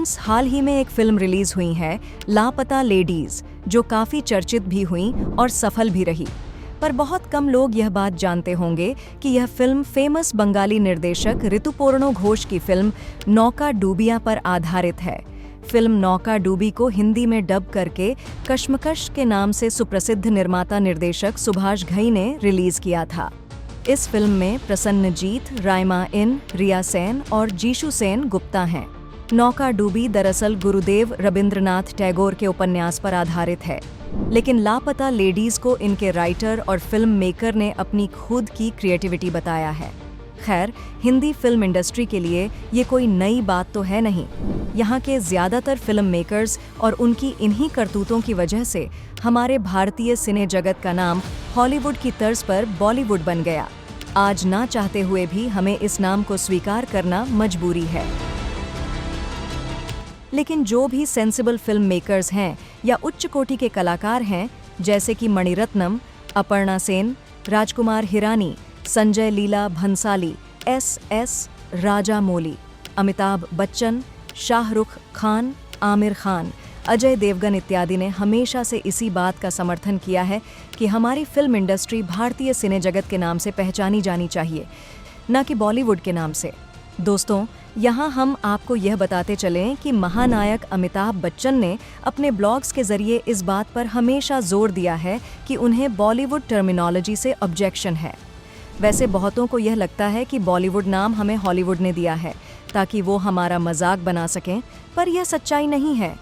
Friends, हाल ही में एक film release हुई है लापता लेडीज, जो काफी चर्चित भी हुई और सफल भी रही। पर बहुत कम लोग यह बात जानते होंगे कि यह फिल्म फेमस बंगाली निर्देशक ऋतुपर्णो घोष की फिल्म नौका डूबिया पर आधारित है। फिल्म नौका डूबी को हिंदी में डब करके कश्मकश के नाम से सुप्रसिद्ध निर्माता निर्देशक सुभाष घई ने रिलीज किया था। इस फिल्म में प्रसन्नजीत, राइमा इन, रिया सेन और जीशु सेन गुप्ता हैं। नौका डूबी दरअसल गुरुदेव रविंद्रनाथ टैगोर के उपन्यास पर आधारित है, लेकिन लापता लेडीज को इनके राइटर और फिल्म मेकर ने अपनी खुद की क्रिएटिविटी बताया है। खैर, हिंदी फिल्म इंडस्ट्री के लिए ये कोई नई बात तो है नहीं। यहाँ के ज़्यादातर फिल्म मेकर्स और उनकी इन्हीं करतूतों की वजह से हमारे भारतीय सिने जगत का नाम हॉलीवुड की तर्ज पर बॉलीवुड बन गया। आज ना चाहते हुए भी हमें इस नाम को स्वीकार करना मजबूरी है। लेकिन जो भी सेंसिबल फिल्म मेकर्स हैं या उच्च कोटि के कलाकार हैं, जैसे कि मणिरत्नम, अपर्णा सेन, राजकुमार हिरानी, संजय लीला भंसाली, एस राजामौली, अमिताभ बच्चन, शाहरुख खान, आमिर खान, अजय देवगन इत्यादि ने हमेशा से इसी बात का समर्थन किया है कि हमारी फिल्म इंडस्ट्री भारतीय सिने जगत के नाम से पहचानी जानी चाहिए, न कि बॉलीवुड के नाम से। दोस्तों, यहाँ हम आपको यह बताते चलें कि महानायक अमिताभ बच्चन ने अपने ब्लॉग्स के जरिए इस बात पर हमेशा जोर दिया है कि उन्हें बॉलीवुड टर्मिनोलॉजी से ऑब्जेक्शन है। वैसे बहुतों को यह लगता है कि बॉलीवुड नाम हमें हॉलीवुड ने दिया है ताकि वो हमारा मजाक बना सकें, पर यह सच्चाई नहीं है।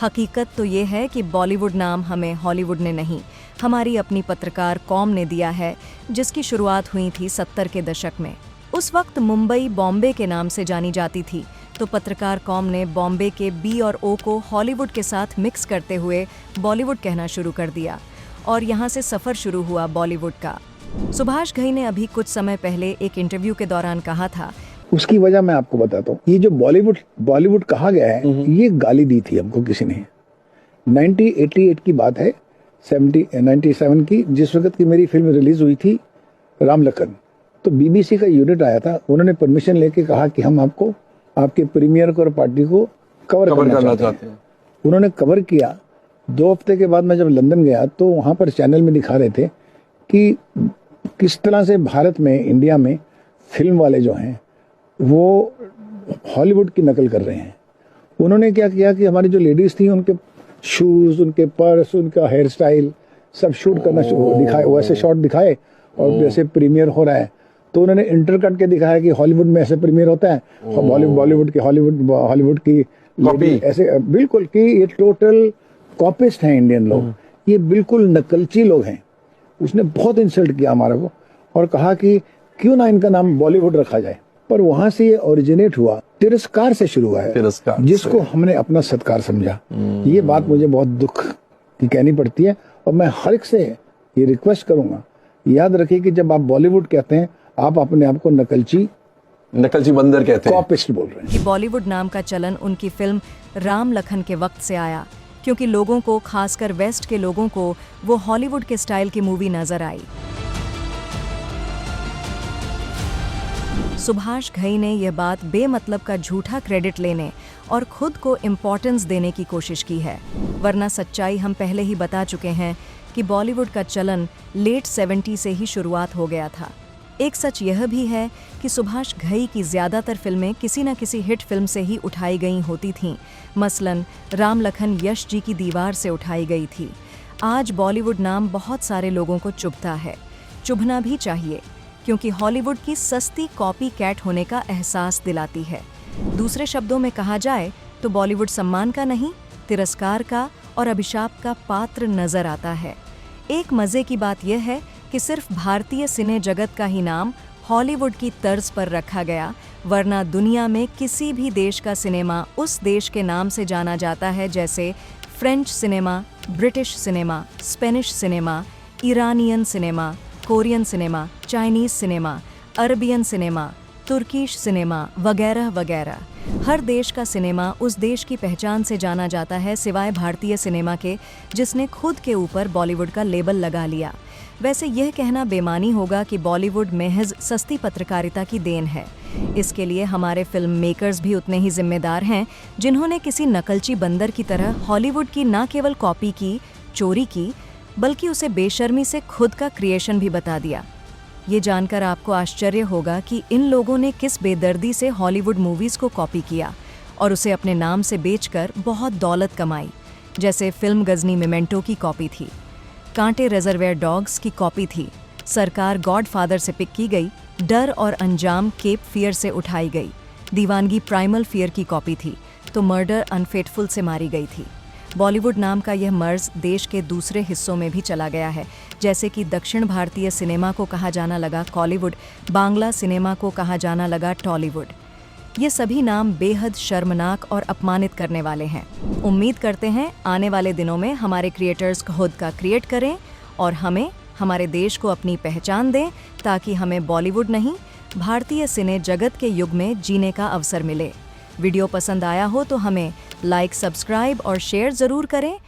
हकीकत तो ये है कि बॉलीवुड नाम हमें हॉलीवुड ने नहीं, हमारी अपनी पत्रकार कौम ने दिया है, जिसकी शुरुआत हुई थी 70 के दशक में। उस वक्त मुंबई बॉम्बे के नाम से जानी जाती थी, तो पत्रकार कौम ने बॉम्बे के बी और ओ को हॉलीवुड के साथ मिक्स करते हुए बॉलीवुड कहना शुरू कर दिया, और यहाँ से सफ़र शुरू हुआ बॉलीवुड का। सुभाष घई ने अभी कुछ समय पहले एक इंटरव्यू के दौरान कहा था, उसकी वजह मैं आपको बताता हूँ। ये जो बॉलीवुड कहा गया है, ये गाली दी थी हमको किसी ने। 1988 की बात है, 97 की, जिस वक्त की मेरी फिल्म रिलीज हुई थी राम लखन। तो बीबीसी का यूनिट आया था, उन्होंने परमिशन लेके कहा कि हम आपको आपके प्रीमियर को और पार्टी को कवर करना चाहते हैं। उन्होंने कवर किया। 2 हफ्ते के बाद मैं जब लंदन गया तो वहाँ पर चैनल में दिखा रहे थे कि किस तरह से भारत में, इंडिया में फिल्म वाले जो हैं वो हॉलीवुड की नकल कर रहे हैं। उन्होंने क्या किया कि हमारी जो लेडीज थी उनके शूज, उनके पर्स, उनका हेयर स्टाइल सब शूट करना दिखाए, वैसे शॉट दिखाए, और जैसे प्रीमियर हो रहा है तो उन्होंने इंटरकट के दिखाया कि हॉलीवुड में ऐसे प्रीमियर होता है, हॉलीवुड की लेडी ऐसे, बिल्कुल कि ये टोटल कॉपिस्ट हैं इंडियन लोग, ये बिल्कुल नकलची लोग हैं। उसने बहुत इंसल्ट किया हमारे को और कहा कि क्यों ना इनका नाम बॉलीवुड रखा जाए। पर वहां से ये ओरिजिनेट हुआ, तिरस्कार से शुरू हुआ है, जिसको हमने अपना सत्कार समझा। ये बात मुझे बहुत दुख की कहनी पड़ती है, और मैं हर एक से ये रिक्वेस्ट करूंगा, याद रखिए कि जब आप बॉलीवुड कहते हैं, आप अपने आप को नकलची बंदर कहते हैं, कॉपिस्ट बोल रहे हैं। कि बॉलीवुड नाम का चलन उनकी फिल्म राम लखन के वक्त से आया, क्योंकि लोगों को, खासकर वेस्ट के लोगों को, वो हॉलीवुड के स्टाइल की मूवी नजर आई। सुभाष घई ने यह बात बेमतलब का झूठा क्रेडिट लेने और खुद को इम्पोर्टेंस देने की कोशिश की है, वरना सच्चाई हम पहले ही बता चुके हैं कि बॉलीवुड का चलन लेट 70 से ही शुरुआत हो गया था। एक सच यह भी है कि सुभाष घई की ज़्यादातर फिल्में किसी न किसी हिट फिल्म से ही उठाई गई होती थीं। मसलन राम लखन यश जी की दीवार से उठाई गई थी। आज बॉलीवुड नाम बहुत सारे लोगों को चुभता है, चुभना भी चाहिए, क्योंकि हॉलीवुड की सस्ती कॉपी कैट होने का एहसास दिलाती है। दूसरे शब्दों में कहा जाए तो बॉलीवुड सम्मान का नहीं, तिरस्कार का और अभिशाप का पात्र नजर आता है। एक मज़े की बात यह है कि सिर्फ भारतीय सिने जगत का ही नाम हॉलीवुड की तर्ज पर रखा गया, वरना दुनिया में किसी भी देश का सिनेमा उस देश के नाम से जाना जाता है, जैसे French cinema, British cinema, Spanish cinema, Iranian cinema, Korean cinema, Chinese cinema, Arabian cinema, Turkish cinema वगैरह वगैरह। हर देश का सिनेमा उस देश की पहचान से जाना जाता है, सिवाय भारतीय सिनेमा के, जिसने खुद के ऊपर बॉलीवुड का लेबल लगा लिया। वैसे यह कहना बेमानी होगा कि बॉलीवुड महज सस्ती पत्रकारिता की देन है। इसके लिए हमारे फिल्म मेकर्स भी उतने ही जिम्मेदार हैं, जिन्होंने किसी नकलची बंदर की तरह हॉलीवुड की न केवल कॉपी की, चोरी की, बल्कि उसे बेशर्मी से खुद का क्रिएशन भी बता दिया। ये जानकर आपको आश्चर्य होगा कि इन लोगों ने किस बेदर्दी से हॉलीवुड मूवीज़ को कॉपी किया और उसे अपने नाम से बेचकर बहुत दौलत कमाई। जैसे फिल्म गजनी मेमेंटो की कॉपी थी, कांटे रिजर्वेयर डॉग्स की कॉपी थी, सरकार गॉडफादर से पिक की गई, डर और अंजाम केप फियर से उठाई गई, दीवानगी प्राइमल फियर की कॉपी थी, तो मर्डर अनफेटफुल से मारी गई थी। बॉलीवुड नाम का यह मर्ज देश के दूसरे हिस्सों में भी चला गया है, जैसे कि दक्षिण भारतीय सिनेमा को कहा जाना लगा कॉलीवुड, बांग्ला सिनेमा को कहा जाना लगा टॉलीवुड। ये सभी नाम बेहद शर्मनाक और अपमानित करने वाले हैं। उम्मीद करते हैं आने वाले दिनों में हमारे क्रिएटर्स खुद का क्रिएट करें और हमें, हमारे देश को अपनी पहचान दें, ताकि हमें बॉलीवुड नहीं, भारतीय सिने जगत के युग में जीने का अवसर मिले। वीडियो पसंद आया हो तो हमें लाइक, सब्सक्राइब और शेयर ज़रूर करें।